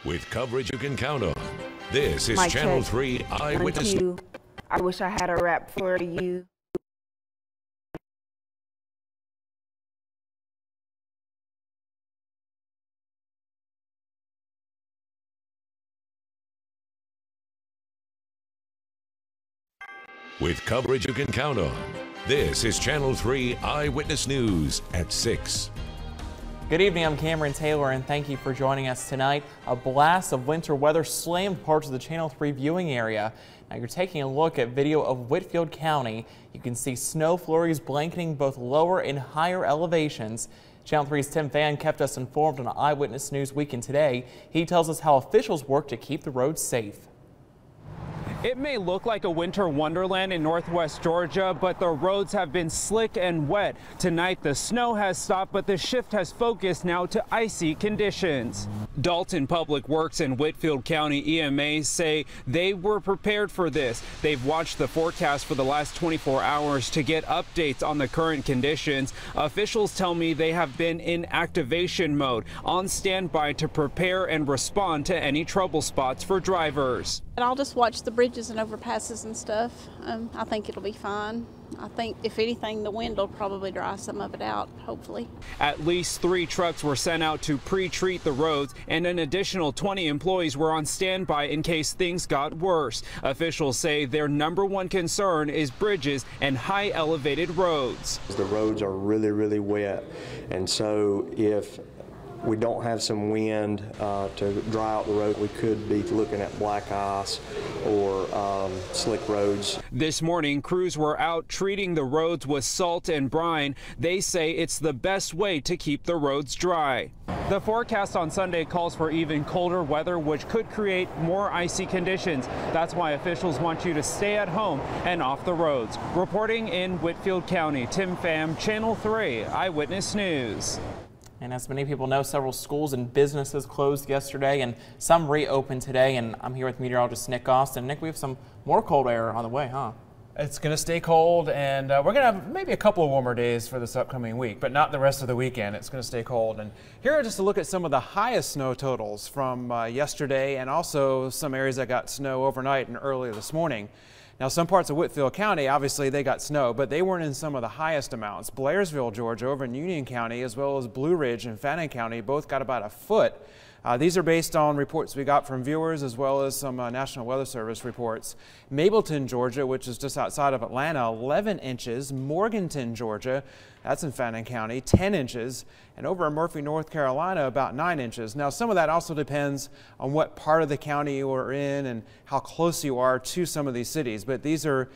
with coverage you can count on. This is Mic Channel check. 3 Eyewitness. 1, 2. I wish I had a rap for you. With coverage you can count on. This is Channel 3 Eyewitness News at 6. Good evening, I'm Cameron Taylor, and thank you for joining us tonight. A blast of winter weather slammed parts of the Channel 3 viewing area. Now you're taking a look at video of Whitfield County. You can see snow flurries blanketing both lower and higher elevations. Channel 3's Tim Fan kept us informed on Eyewitness News Weekend today. He tells us how officials work to keep the roads safe. It may look like a winter wonderland in northwest Georgia, but the roads have been slick and wet. Tonight, the snow has stopped, but the shift has focused now to icy conditions. Dalton Public Works and Whitfield County EMA say they were prepared for this. They've watched the forecast for the last 24 hours to get updates on the current conditions. Officials tell me they have been in activation mode, on standby to prepare and respond to any trouble spots for drivers. And I'll just watch the bridges and overpasses and stuff. I think it'll be fine. I think if anything, the wind will probably dry some of it out, hopefully. At least 3 trucks were sent out to pre-treat the roads, and an additional 20 employees were on standby in case things got worse. Officials say their #1 concern is bridges and high elevated roads. The roads are really wet, and so if we don't have some wind to dry out the road, we could be looking at black ice or slick roads. This morning, crews were out treating the roads with salt and brine. They say it's the best way to keep the roads dry. The forecast on Sunday calls for even colder weather, which could create more icy conditions. That's why officials want you to stay at home and off the roads. Reporting in Whitfield County, Tim Pham, Channel 3 Eyewitness News. And as many people know, several schools and businesses closed yesterday and some reopened today. And I'm here with meteorologist Nick Austin. Nick, we have some more cold air on the way, huh? It's going to stay cold, and we're going to have maybe a couple of warmer days for this upcoming week, but not the rest of the weekend. It's going to stay cold. And here are just a look at some of the highest snow totals from yesterday, and also some areas that got snow overnight and earlier this morning. Now, some parts of Whitfield County, obviously, they got snow, but they weren't in some of the highest amounts. Blairsville, Georgia, over in Union County, as well as Blue Ridge and Fannin County, both got about a foot. These are based on reports we got from viewers, as well as some National Weather Service reports. Mableton, Georgia, which is just outside of Atlanta, 11 inches. Morganton, Georgia, that's in Fannin County, 10 inches. And over in Murphy, North Carolina, about 9 inches. Now, some of that also depends on what part of the county you are in and how close you are to some of these cities. But these are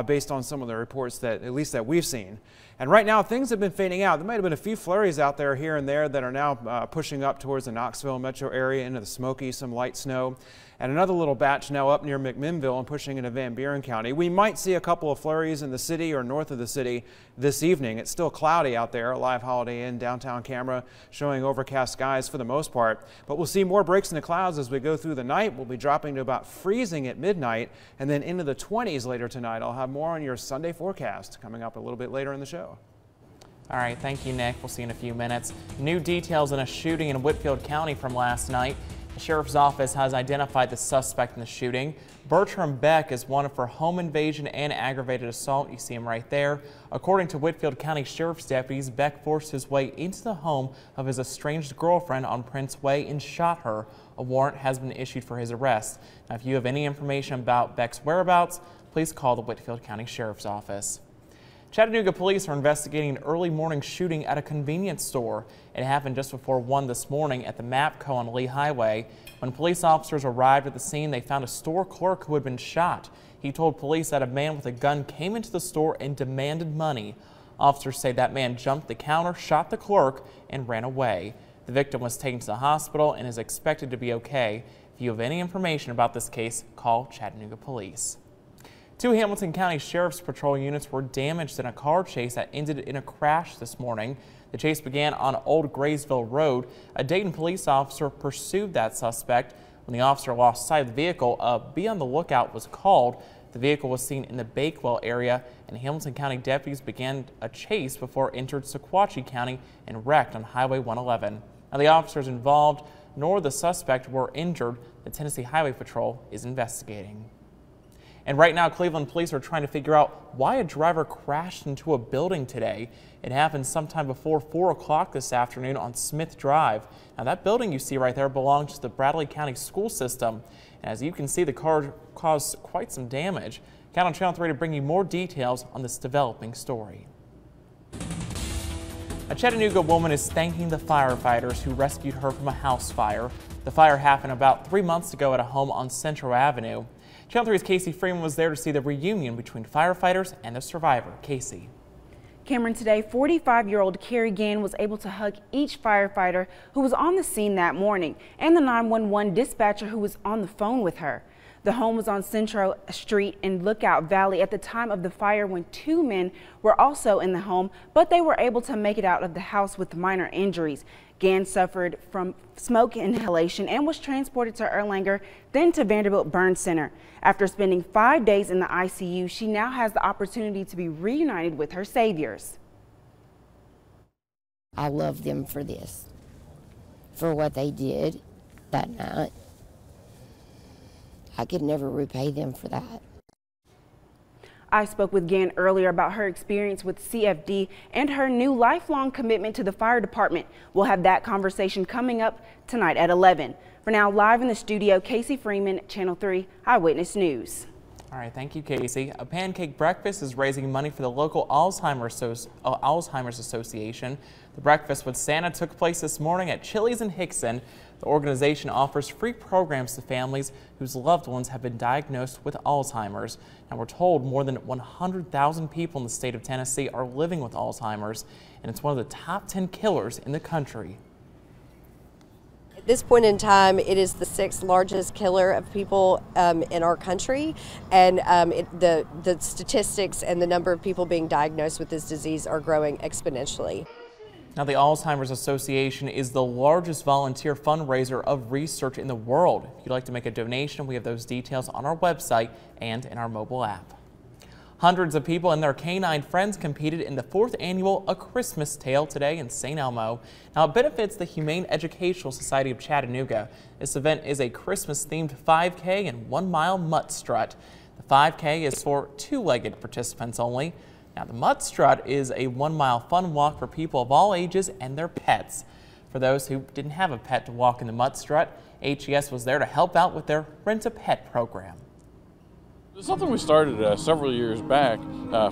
based on some of the reports that, at least that we've seen. And right now, things have been fading out. There might have been a few flurries out there here and there that are now pushing up towards the Knoxville metro area into the Smokies, some light snow. And another little batch now up near McMinnville and pushing into Van Buren County. We might see a couple of flurries in the city or north of the city this evening. It's still cloudy out there. A live Holiday Inn downtown camera showing overcast skies for the most part. But we'll see more breaks in the clouds as we go through the night. We'll be dropping to about freezing at midnight and then into the 20s later tonight. I'll have more on your Sunday forecast coming up a little bit later in the show. All right, thank you, Nick. We'll see you in a few minutes. New details in a shooting in Whitfield County from last night. The sheriff's office has identified the suspect in the shooting. Bertram Beck is wanted for home invasion and aggravated assault. You see him right there. According to Whitfield County Sheriff's deputies, Beck forced his way into the home of his estranged girlfriend on Prince Way and shot her. A warrant has been issued for his arrest. Now, if you have any information about Beck's whereabouts, please call the Whitfield County Sheriff's Office. Chattanooga police are investigating an early morning shooting at a convenience store. It happened just before 1 this morning at the MAPCO on Lee Highway. When police officers arrived at the scene, they found a store clerk who had been shot. He told police that a man with a gun came into the store and demanded money. Officers say that man jumped the counter, shot the clerk, and ran away. The victim was taken to the hospital and is expected to be okay. If you have any information about this case, call Chattanooga Police. 2 Hamilton County Sheriff's Patrol units were damaged in a car chase that ended in a crash this morning. The chase began on Old Graysville Road. A Dayton police officer pursued that suspect. When the officer lost sight of the vehicle, a be on the lookout was called. The vehicle was seen in the Bakewell area, and Hamilton County deputies began a chase before it entered Sequatchie County and wrecked on Highway 111. Now, the officers involved nor the suspect were injured. The Tennessee Highway Patrol is investigating. And right now, Cleveland police are trying to figure out why a driver crashed into a building today. It happened sometime before 4 o'clock this afternoon on Smith Drive. Now, that building you see right there belongs to the Bradley County school system. And as you can see, the car caused quite some damage. Count on Channel 3 to bring you more details on this developing story. A Chattanooga woman is thanking the firefighters who rescued her from a house fire. The fire happened about 3 months ago at a home on Central Avenue. Channel 3's Casey Freeman was there to see the reunion between firefighters and the survivor. Casey. Cameron, today 45-year-old Carrie Gann was able to hug each firefighter who was on the scene that morning and the 911 dispatcher who was on the phone with her. The home was on Central Street in Lookout Valley at the time of the fire when 2 men were also in the home, but they were able to make it out of the house with minor injuries. Gann suffered from smoke inhalation and was transported to Erlanger, then to Vanderbilt Burn Center. After spending 5 days in the ICU, she now has the opportunity to be reunited with her saviors. I love them for this, for what they did that night. I could never repay them for that. I spoke with Gann earlier about her experience with CFD and her new lifelong commitment to the fire department. We'll have that conversation coming up tonight at 11. For now, live in the studio, Casey Freeman, Channel 3 Eyewitness News. All right, thank you, Casey. A pancake breakfast is raising money for the local Alzheimer's Association. The breakfast with Santa took place this morning at Chili's in Hickson. The organization offers free programs to families whose loved ones have been diagnosed with Alzheimer's. Now, we're told more than 100,000 people in the state of Tennessee are living with Alzheimer's, and it's one of the top 10 killers in the country. At this point in time, it is the 6th largest killer of people in our country, and the statistics and the number of people being diagnosed with this disease are growing exponentially. Now, the Alzheimer's Association is the largest volunteer fundraiser of research in the world. If you'd like to make a donation, we have those details on our website and in our mobile app. Hundreds of people and their canine friends competed in the 4th annual A Christmas Tale today in St. Elmo. Now, it benefits the Humane Educational Society of Chattanooga. This event is a Christmas-themed 5K and 1-mile mutt strut. The 5K is for 2-legged participants only. Now, the mutt strut is a 1-mile fun walk for people of all ages and their pets. For those who didn't have a pet to walk in the mutt strut, HES was there to help out with their Rent-a-Pet program. It's something we started several years back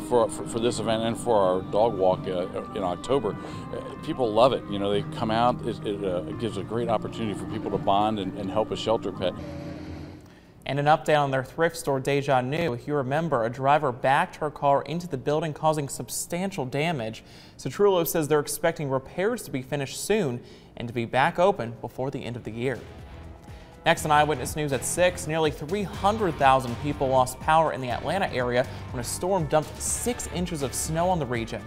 for this event and for our dog walk in October. People love it. You know, they come out. It gives a great opportunity for people to bond and help a shelter pet. And an update on their thrift store, Deja New. If you remember, a driver backed her car into the building, causing substantial damage. Citrullo says they're expecting repairs to be finished soon and to be back open before the end of the year. Next on Eyewitness News at 6, nearly 300,000 people lost power in the Atlanta area when a storm dumped 6 inches of snow on the region.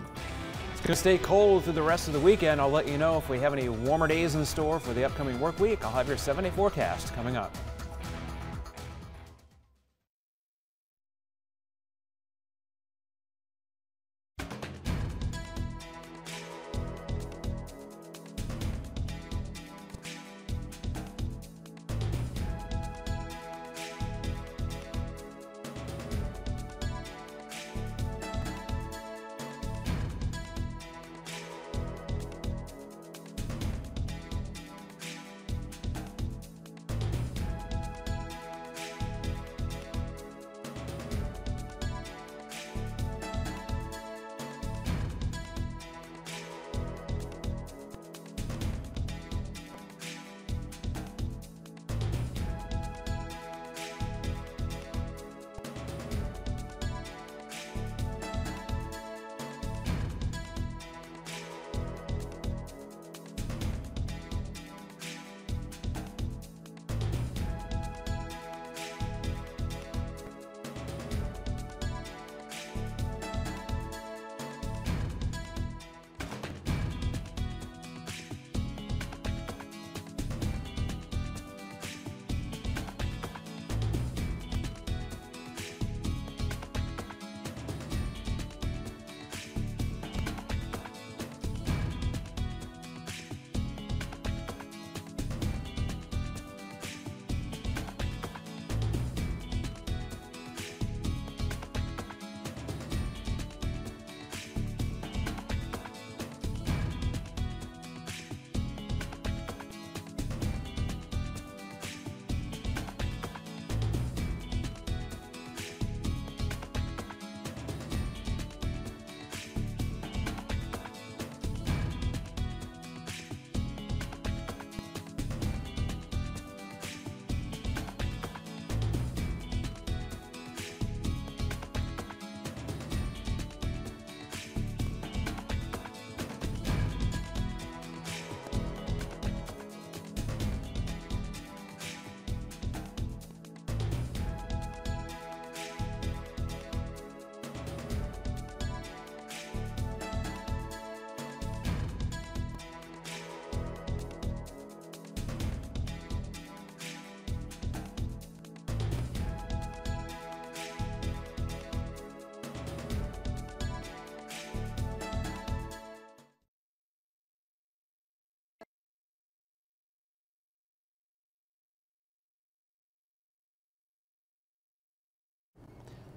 It's going to stay cold through the rest of the weekend. I'll let you know if we have any warmer days in store for the upcoming work week. I'll have your 7-day forecast coming up.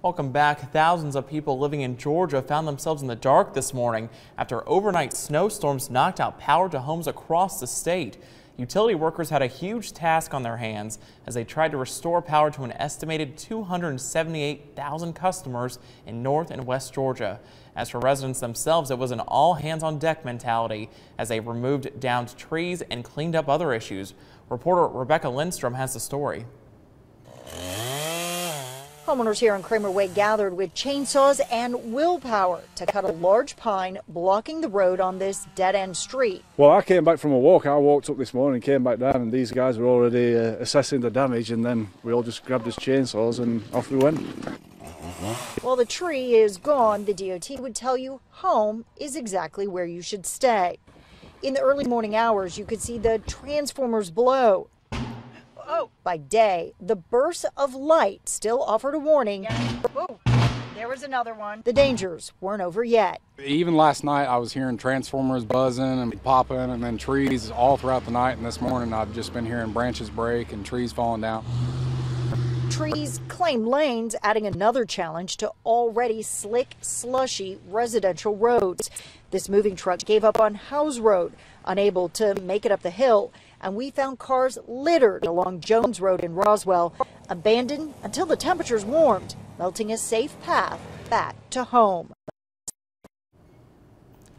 Welcome back. Thousands of people living in Georgia found themselves in the dark this morning after overnight snowstorms knocked out power to homes across the state. Utility workers had a huge task on their hands as they tried to restore power to an estimated 278,000 customers in North and West Georgia. As for residents themselves, it was an all-hands-on-deck mentality as they removed downed trees and cleaned up other issues. Reporter Rebecca Lindstrom has the story. Homeowners here in Kramer Way gathered with chainsaws and willpower to cut a large pine blocking the road on this dead-end street. Well, I came back from a walk. I walked up this morning, came back down, and these guys were already assessing the damage, and then we all just grabbed his chainsaws and off we went. While the tree is gone, the DOT would tell you home is exactly where you should stay. In the early morning hours, you could see the transformers blow. By day, the bursts of light still offered a warning. Oh, there was another one. The dangers weren't over yet. Even last night, I was hearing transformers buzzing and popping, and then trees all throughout the night. And this morning, I've just been hearing branches break and trees falling down. Trees claim lanes, adding another challenge to already slick, slushy residential roads. This moving truck gave up on House Road, unable to make it up the hill, and we found cars littered along Jones Road in Roswell, abandoned until the temperatures warmed, melting a safe path back to home.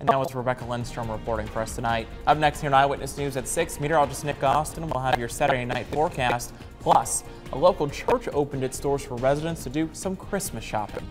And that was Rebecca Lindstrom reporting for us tonight. Up next here on Eyewitness News at 6, meteorologist Nick Austin will have your Saturday night forecast. Plus, a local church opened its doors for residents to do some Christmas shopping.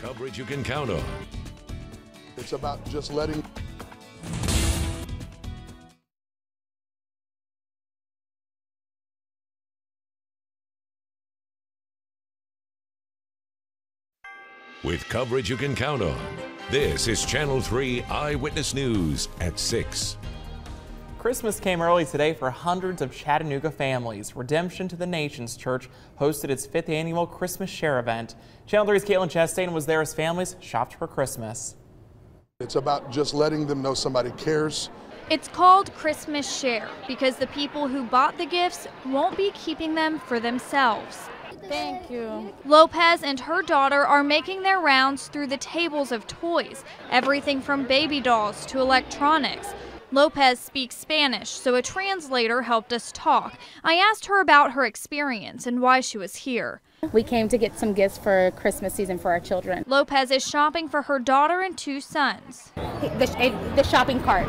Coverage you can count on. It's about just letting. With coverage you can count on. This is Channel 3 Eyewitness News at 6. Christmas came early today for hundreds of Chattanooga families. Redemption to the Nations Church hosted its 5th annual Christmas Share event. Channel 3's Caitlin Chastain was there as families shopped for Christmas. It's about just letting them know somebody cares It's called Christmas Share because the people who bought the gifts won't be keeping them for themselves. Thank you. Lopez and her daughter are making their rounds through the tables of toys, everything from baby dolls to electronics. Lopez speaks Spanish, so a translator helped us talk. I asked her about her experience and why she was here. We came to get some gifts for Christmas season for our children. Lopez is shopping for her daughter and 2 sons. The shopping cart.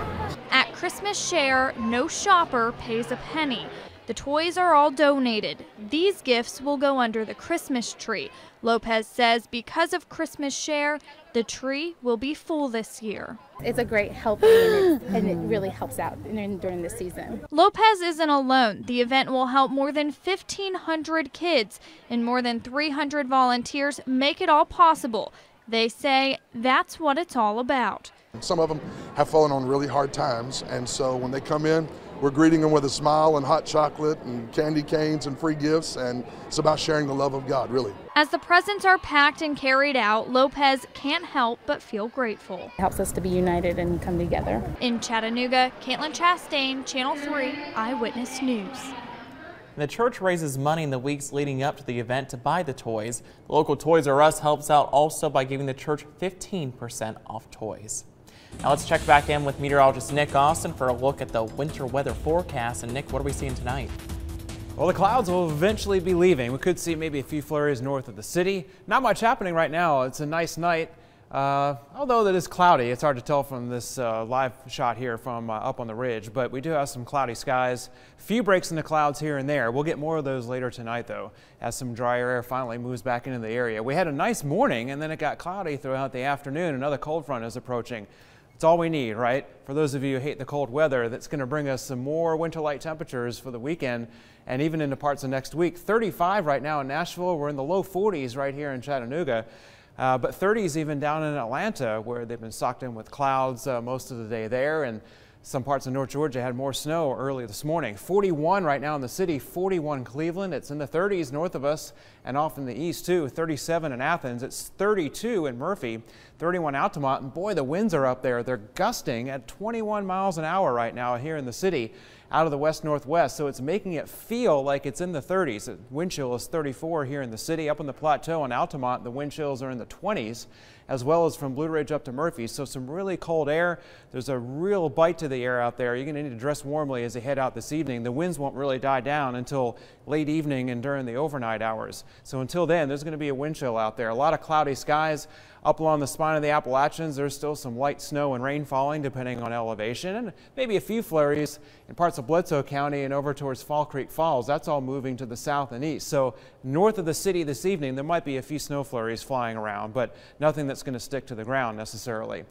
At Christmas Share, no shopper pays a penny. The toys are all donated. These gifts will go under the Christmas tree. Lopez says because of Christmas Share, the tree will be full this year. It's a great helping and it really helps out during this season. Lopez isn't alone. The event will help more than 1,500 kids and more than 300 volunteers make it all possible. They say that's what it's all about. Some of them have fallen on really hard times, and so when they come in, we're greeting them with a smile and hot chocolate and candy canes and free gifts, and it's about sharing the love of God, really. As the presents are packed and carried out, Lopez can't help but feel grateful. It helps us to be united and come together. In Chattanooga, Caitlin Chastain, Channel 3 Eyewitness News. The church raises money in the weeks leading up to the event to buy the toys. The local Toys R Us helps out also by giving the church 15% off toys. Now let's check back in with meteorologist Nick Austin for a look at the winter weather forecast. And Nick, what are we seeing tonight? Well, the clouds will eventually be leaving. We could see maybe a few flurries north of the city. Not much happening right now. It's a nice night. Although it is cloudy, it's hard to tell from this live shot here from up on the ridge, but we do have some cloudy skies. Few breaks in the clouds here and there. We'll get more of those later tonight, though, as some drier air finally moves back into the area. We had a nice morning, and then it got cloudy throughout the afternoon. Another cold front is approaching. It's all we need, right? For those of you who hate the cold weather, that's going to bring us some more winter-like temperatures for the weekend and even into parts of next week. 35 right now in Nashville. We're in the low 40s right here in Chattanooga. But 30s even down in Atlanta, where they've been socked in with clouds most of the day there. And some parts of North Georgia had more snow early this morning. 41 right now in the city, 41 Cleveland. It's in the 30s north of us and off in the east too. 37 in Athens. It's 32 in Murphy, 31 Altamont. And boy, the winds are up there. They're gusting at 21 miles an hour right now here in the city out of the west-northwest. So it's making it feel like it's in the 30s. The wind chill is 34 here in the city. Up on the plateau in Altamont, the wind chills are in the 20s, as well as from Blue Ridge up to Murphy. So some really cold air. There's a real bite to the air out there. You're going to need to dress warmly as you head out this evening. The winds won't really die down until late evening and during the overnight hours. So until then, there's going to be a wind chill out there. A lot of cloudy skies. Up along the spine of the Appalachians, there's still some light snow and rain falling depending on elevation, and maybe a few flurries in parts of Bledsoe County and over towards Fall Creek Falls. That's all moving to the south and east. So north of the city this evening, there might be a few snow flurries flying around, but nothing that's going to stick to the ground necessarily.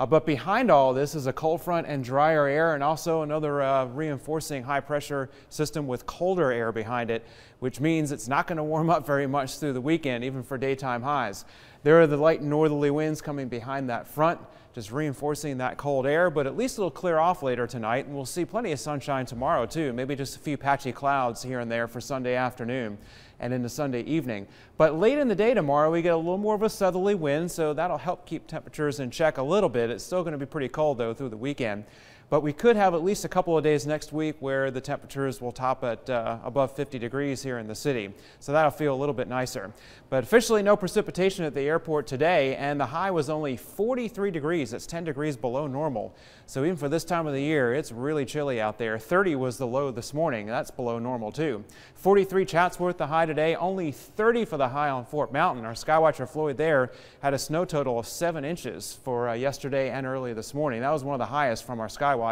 But behind all this is a cold front and drier air, and also another reinforcing high pressure system with colder air behind it, which means it's not going to warm up very much through the weekend, even for daytime highs. There are the light northerly winds coming behind that front, just reinforcing that cold air, but at least it'll clear off later tonight, and we'll see plenty of sunshine tomorrow too, maybe just a few patchy clouds here and there for Sunday afternoon and into Sunday evening. But late in the day tomorrow, we get a little more of a southerly wind, so that'll help keep temperatures in check a little bit. It's still going to be pretty cold though through the weekend. But we could have at least a couple of days next week where the temperatures will top at above 50 degrees here in the city. So that'll feel a little bit nicer. But officially no precipitation at the airport today, and the high was only 43 degrees. That's 10 degrees below normal. So even for this time of the year, it's really chilly out there. 30 was the low this morning. That's below normal too. 43 Chatsworth the high today, only 30 for the high on Fort Mountain. Our skywatcher Floyd there had a snow total of 7 inches for yesterday and early this morning. That was one of the highest from our skywatchers.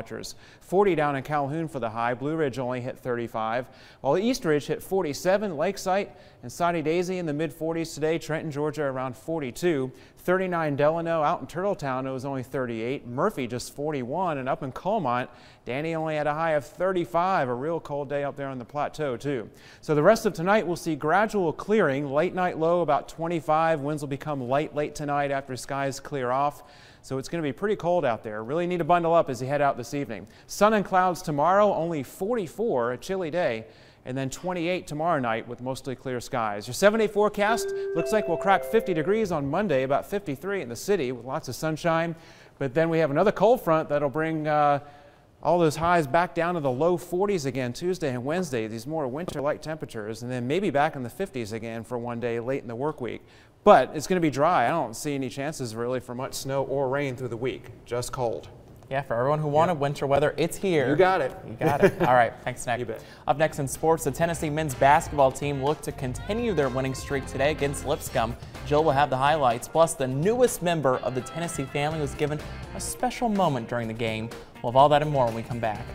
40 down in Calhoun for the high. Blue Ridge only hit 35, while East Ridge hit 47. Lakesite and Soddy Daisy in the mid-40s today. Trenton, Georgia around 42. 39 Delano. Out in Turtletown it was only 38. Murphy just 41, and up in Colmont, Danny only had a high of 35. A real cold day up there on the plateau too. So the rest of tonight we'll see gradual clearing. Late night low about 25. Winds will become light late tonight after skies clear off. So it's going to be pretty cold out there. Really need to bundle up as you head out this evening. Sun and clouds tomorrow, only 44, a chilly day. And then 28 tomorrow night with mostly clear skies. Your 7-day forecast looks like we'll crack 50 degrees on Monday, about 53 in the city with lots of sunshine. But then we have another cold front that'll bring all those highs back down to the low 40s again Tuesday and Wednesday, these more winter-like temperatures, and then maybe back in the 50s again for one day late in the work week. But it's going to be dry. I don't see any chances really for much snow or rain through the week, just cold. Yeah, for everyone who wanted winter weather, it's here. You got it. You got it. All right, thanks, Nick. You bet. Up next in sports, the Tennessee men's basketball team looked to continue their winning streak today against Lipscomb. Jill will have the highlights, plus the newest member of the Tennessee family was given a special moment during the game. We'll have all that and more when we come back.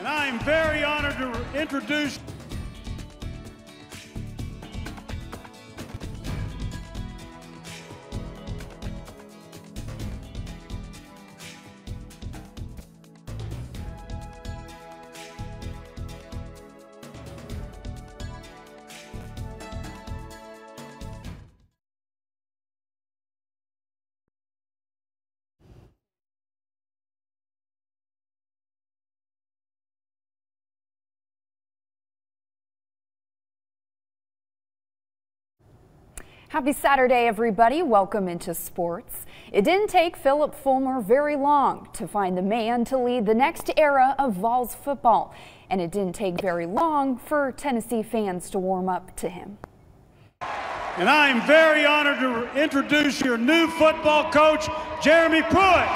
And I am very honored to introduce Happy Saturday, everybody. Welcome into sports. It didn't take Philip Fulmer very long to find the man to lead the next era of Vols football, and it didn't take very long for Tennessee fans to warm up to him. And I am very honored to introduce your new football coach, Jeremy Pruitt.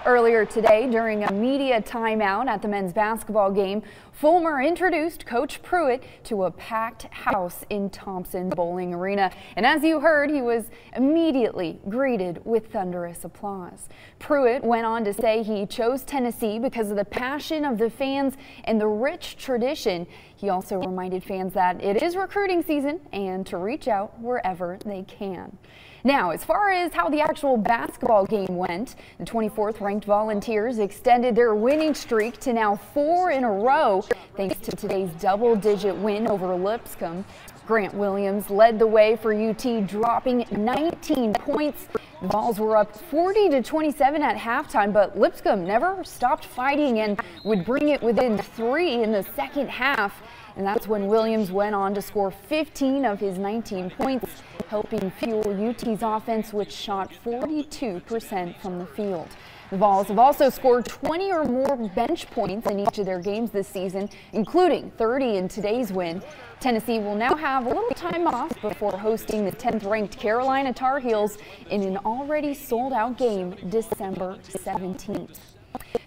Earlier today, during a media timeout at the men's basketball game, Fulmer introduced Coach Pruitt to a packed house in Thompson Bowling Arena. And as you heard, he was immediately greeted with thunderous applause. Pruitt went on to say he chose Tennessee because of the passion of the fans and the rich tradition. He also reminded fans that it is recruiting season and to reach out wherever they can. Now, as far as how the actual basketball game went, the 24th ranked Volunteers extended their winning streak to now 4 in a row thanks to today's double-digit win over Lipscomb. Grant Williams led the way for UT, dropping 19 points. The Vols were up 40-27 at halftime, but Lipscomb never stopped fighting and would bring it within 3 in the second half. And that's when Williams went on to score 15 of his 19 points, helping fuel UT's offense, which shot 42% from the field. The Vols have also scored 20 or more bench points in each of their games this season, including 30 in today's win. Tennessee will now have a little time off before hosting the 10th-ranked Carolina Tar Heels in an already sold-out game December 17th.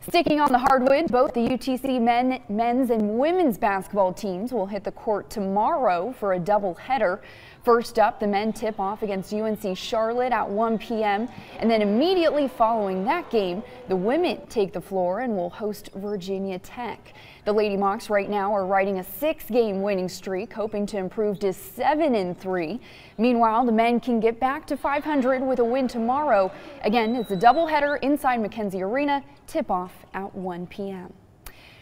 Sticking on the hardwood, both the UTC men's and women's basketball teams will hit the court tomorrow for a doubleheader. First up, the men tip off against UNC Charlotte at 1 p.m. and then immediately following that game, the women take the floor and will host Virginia Tech. The Lady Mocs right now are riding a 6-game winning streak, hoping to improve to 7-3. Meanwhile, the men can get back to 500 with a win tomorrow. Again, it's a doubleheader inside McKenzie Arena, tip-off at 1 p.m.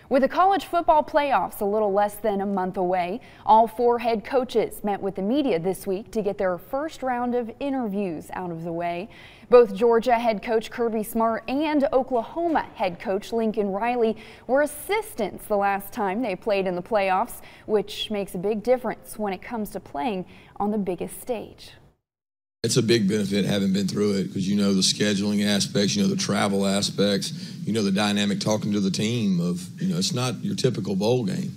With the college football playoffs a little less than a month away, all 4 head coaches met with the media this week to get their first round of interviews out of the way. Both Georgia head coach Kirby Smart and Oklahoma head coach Lincoln Riley were assistants the last time they played in the playoffs, which makes a big difference when it comes to playing on the biggest stage. It's a big benefit having been through it because you know the scheduling aspects, you know the travel aspects, you know the dynamic talking to the team of, it's not your typical bowl game.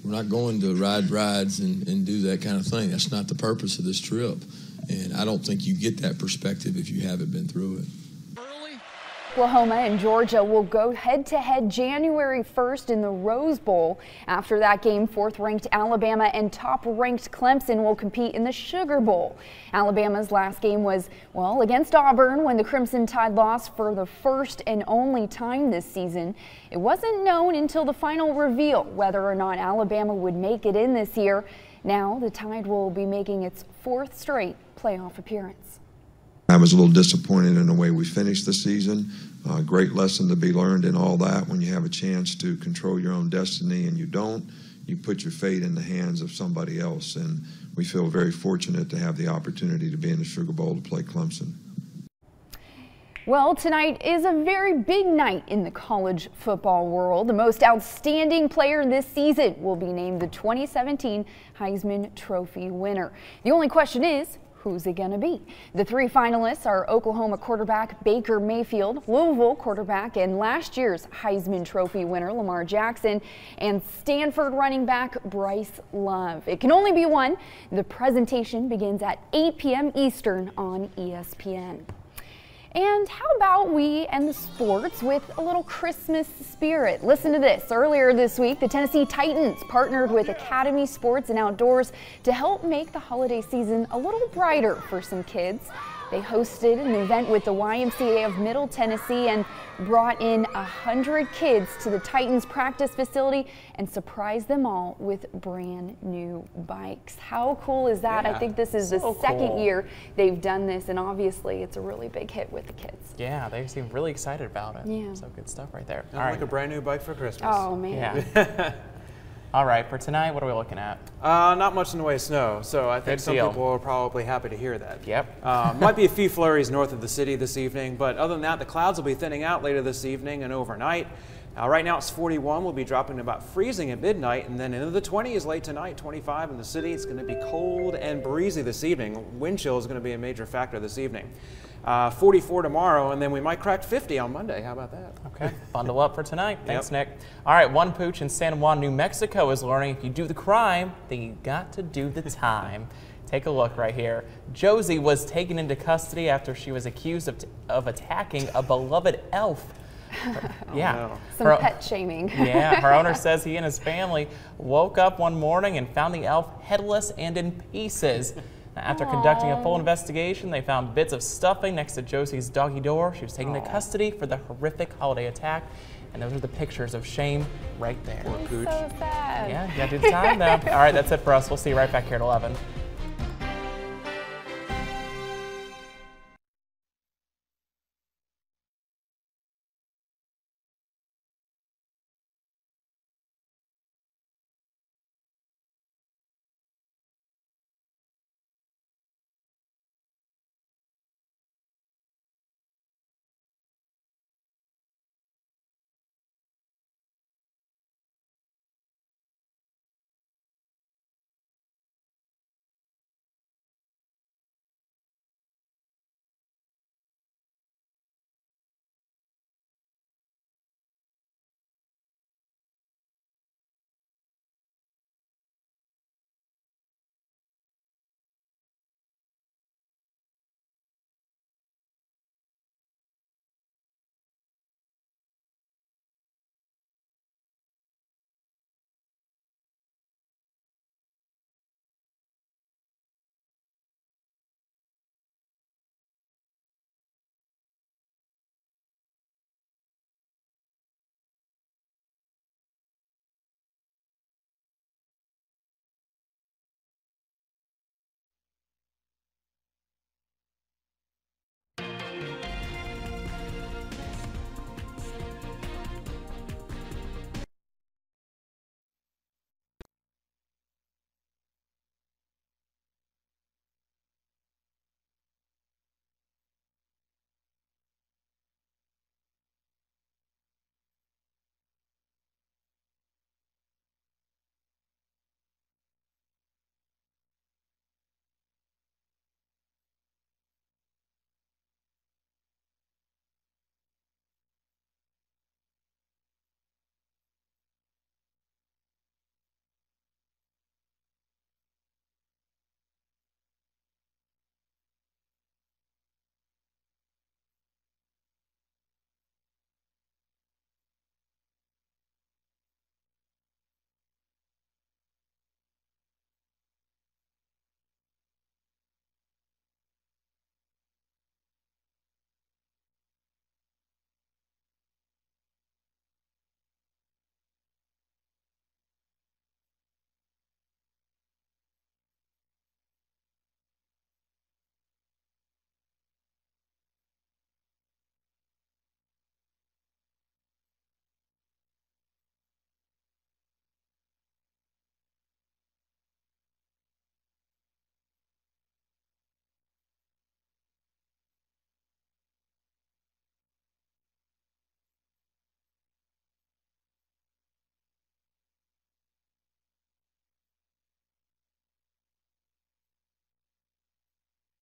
We're not going to ride rides and do that kind of thing. That's not the purpose of this trip. And I don't think you get that perspective if you haven't been through it. Oklahoma and Georgia will go head-to-head January 1st in the Rose Bowl. After that game, 4th-ranked Alabama and top-ranked Clemson will compete in the Sugar Bowl. Alabama's last game was, well, against Auburn when the Crimson Tide lost for the first and only time this season. It wasn't known until the final reveal whether or not Alabama would make it in this year. Now the Tide will be making its 4th straight playoff appearance. I was a little disappointed in the way we finished the season. Great lesson to be learned in all that. When you have a chance to control your own destiny and you don't, you put your fate in the hands of somebody else. And we feel very fortunate to have the opportunity to be in the Sugar Bowl to play Clemson. Well, tonight is a very big night in the college football world. The most outstanding player this season will be named the 2017 Heisman Trophy winner. The only question is, who's it going to be? The 3 finalists are Oklahoma quarterback Baker Mayfield, Louisville quarterback and last year's Heisman Trophy winner Lamar Jackson, and Stanford running back Bryce Love. It can only be one. The presentation begins at 8 p.m. Eastern on ESPN. And how about we end the sports with a little Christmas spirit? Listen to this. Earlier this week, the Tennessee Titans partnered with Academy Sports and Outdoors to help make the holiday season a little brighter for some kids. They hosted an event with the YMCA of Middle Tennessee and brought in 100 kids to the Titans practice facility and surprised them all with brand new bikes. How cool is that? Yeah, I think this is the second year they've done this, and obviously it's a really big hit with the kids. Yeah, they seem really excited about it. Yeah. So good stuff right there. All right. Like a brand new bike for Christmas. Oh, man. Yeah. All right, for tonight, what are we looking at? Not much in the way of snow, so I think some people are probably happy to hear that. Yep. Might be a few flurries north of the city this evening, but other than that, the clouds will be thinning out later this evening and overnight. Right now it's 41. We'll be dropping to about freezing at midnight, and then into the 20s late tonight, 25 in the city. It's going to be cold and breezy this evening. Wind chill is going to be a major factor this evening. 44 tomorrow, and then we might crack 50 on Monday. How about that? Okay, bundle up for tonight. Thanks, Nick. All right, one pooch in San Juan, New Mexico is learning if you do the crime, then you got to do the time. Take a look right here. Josie was taken into custody after she was accused of attacking a beloved elf. Yeah. Some pet shaming. Yeah, her owner says he and his family woke up one morning and found the elf headless and in pieces. After conducting a full investigation, they found bits of stuffing next to Josie's doggy door. She was taken into custody for the horrific holiday attack. And those are the pictures of shame right there. Poor pooch. So sad. Yeah, you got to do the time though. All right, that's it for us. We'll see you right back here at 11.